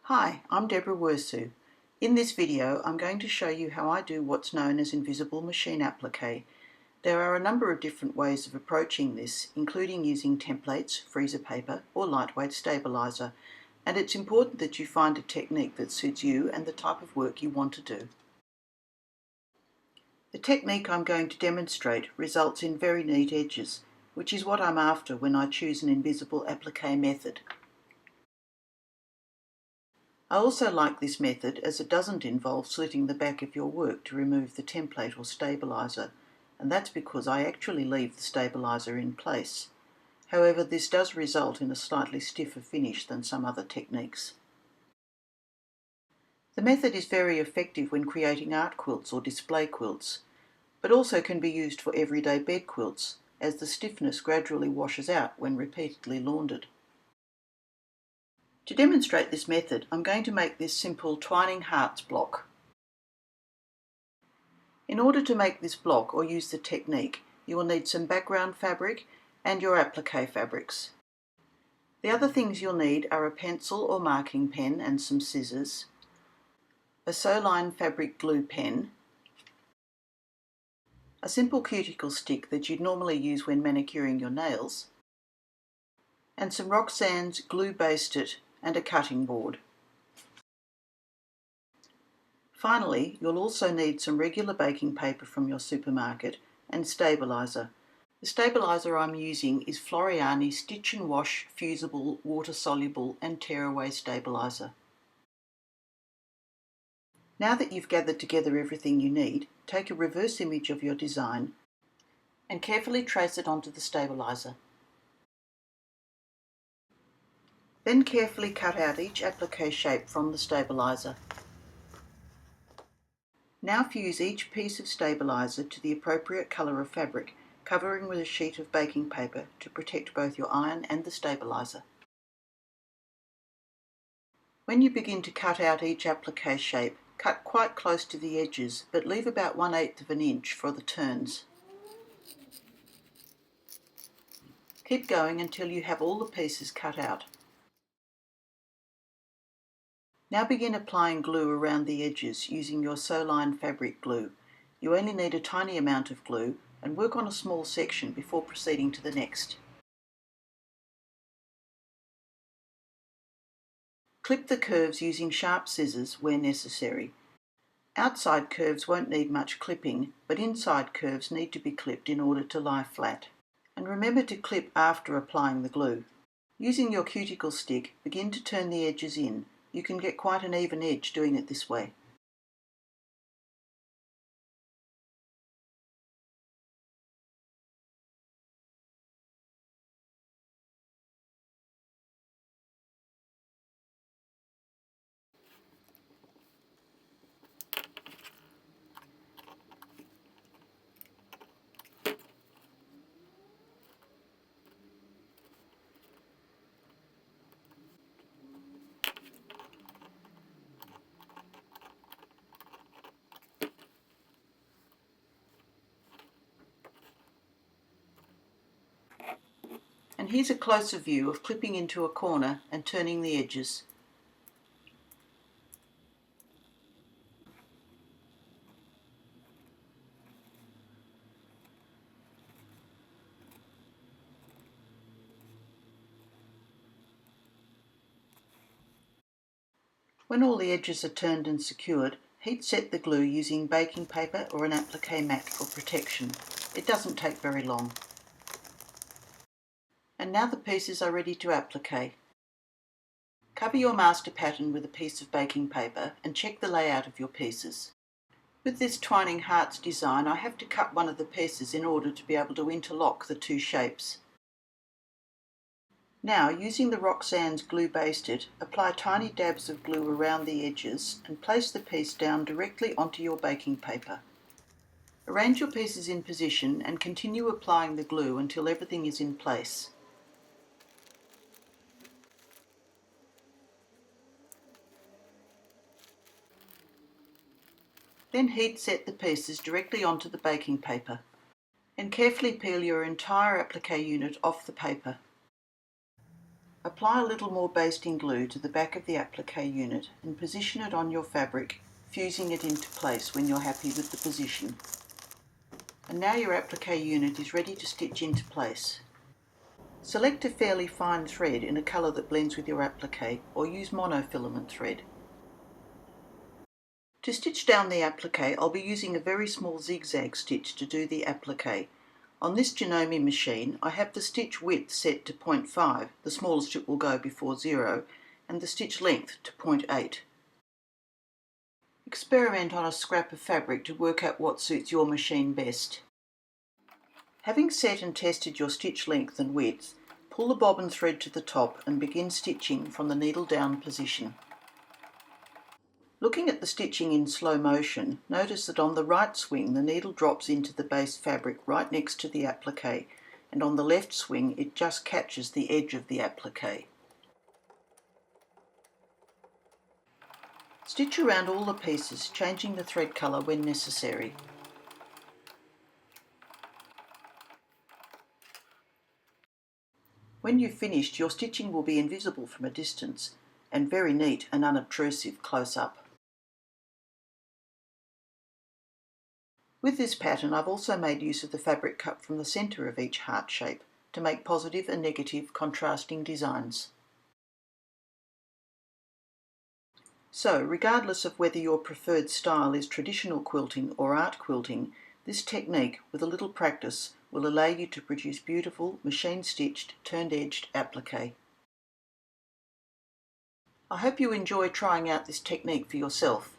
Hi, I'm Deborah Wirsu. In this video I'm going to show you how I do what's known as invisible machine applique. There are a number of different ways of approaching this, including using templates, freezer paper or lightweight stabilizer, and it's important that you find a technique that suits you and the type of work you want to do. The technique I'm going to demonstrate results in very neat edges, which is what I'm after when I choose an invisible applique method. I also like this method as it doesn't involve slitting the back of your work to remove the template or stabilizer, and that's because I actually leave the stabilizer in place. However, this does result in a slightly stiffer finish than some other techniques. The method is very effective when creating art quilts or display quilts, but also can be used for everyday bed quilts, as the stiffness gradually washes out when repeatedly laundered. To demonstrate this method, I'm going to make this simple twining hearts block. In order to make this block or use the technique, you will need some background fabric and your applique fabrics. The other things you'll need are a pencil or marking pen and some scissors, a Soline fabric glue pen, a simple cuticle stick that you'd normally use when manicuring your nails, and some Roxanne's glue basted and a cutting board. Finally, you'll also need some regular baking paper from your supermarket and stabilizer. The stabilizer I'm using is Floriani Stitch and Wash Fusible, Water Soluble and Tearaway Stabilizer. Now that you've gathered together everything you need, take a reverse image of your design and carefully trace it onto the stabilizer. Then carefully cut out each applique shape from the stabilizer. Now fuse each piece of stabilizer to the appropriate colour of fabric, covering with a sheet of baking paper to protect both your iron and the stabilizer. When you begin to cut out each applique shape, cut quite close to the edges, but leave about 1/8 of an inch for the turns. Keep going until you have all the pieces cut out. Now begin applying glue around the edges using your Soline fabric glue. You only need a tiny amount of glue and work on a small section before proceeding to the next. Clip the curves using sharp scissors where necessary. Outside curves won't need much clipping, but inside curves need to be clipped in order to lie flat. And remember to clip after applying the glue. Using your cuticle stick, begin to turn the edges in. You can get quite an even edge doing it this way. And here's a closer view of clipping into a corner and turning the edges. When all the edges are turned and secured, heat set the glue using baking paper or an applique mat for protection. It doesn't take very long. And now the pieces are ready to applique. Cover your master pattern with a piece of baking paper and check the layout of your pieces. With this twining hearts design, I have to cut one of the pieces in order to be able to interlock the two shapes. Now, using the Roxanne's glue basted, apply tiny dabs of glue around the edges and place the piece down directly onto your baking paper. Arrange your pieces in position and continue applying the glue until everything is in place. Then heat set the pieces directly onto the baking paper and carefully peel your entire applique unit off the paper. Apply a little more basting glue to the back of the applique unit and position it on your fabric, fusing it into place when you're happy with the position. And now your applique unit is ready to stitch into place. Select a fairly fine thread in a colour that blends with your applique, or use monofilament thread. To stitch down the applique, I'll be using a very small zigzag stitch to do the applique. On this Janome machine, I have the stitch width set to 0.5, the smallest it will go before 0, and the stitch length to 0.8. Experiment on a scrap of fabric to work out what suits your machine best. Having set and tested your stitch length and width, pull the bobbin thread to the top and begin stitching from the needle down position. Looking at the stitching in slow motion, notice that on the right swing the needle drops into the base fabric right next to the applique, and on the left swing it just catches the edge of the applique. Stitch around all the pieces, changing the thread colour when necessary. When you've finished, your stitching will be invisible from a distance, and very neat and unobtrusive close up. With this pattern, I've also made use of the fabric cut from the centre of each heart shape to make positive and negative contrasting designs. So, regardless of whether your preferred style is traditional quilting or art quilting, this technique, with a little practice, will allow you to produce beautiful, machine-stitched, turned-edged applique. I hope you enjoy trying out this technique for yourself.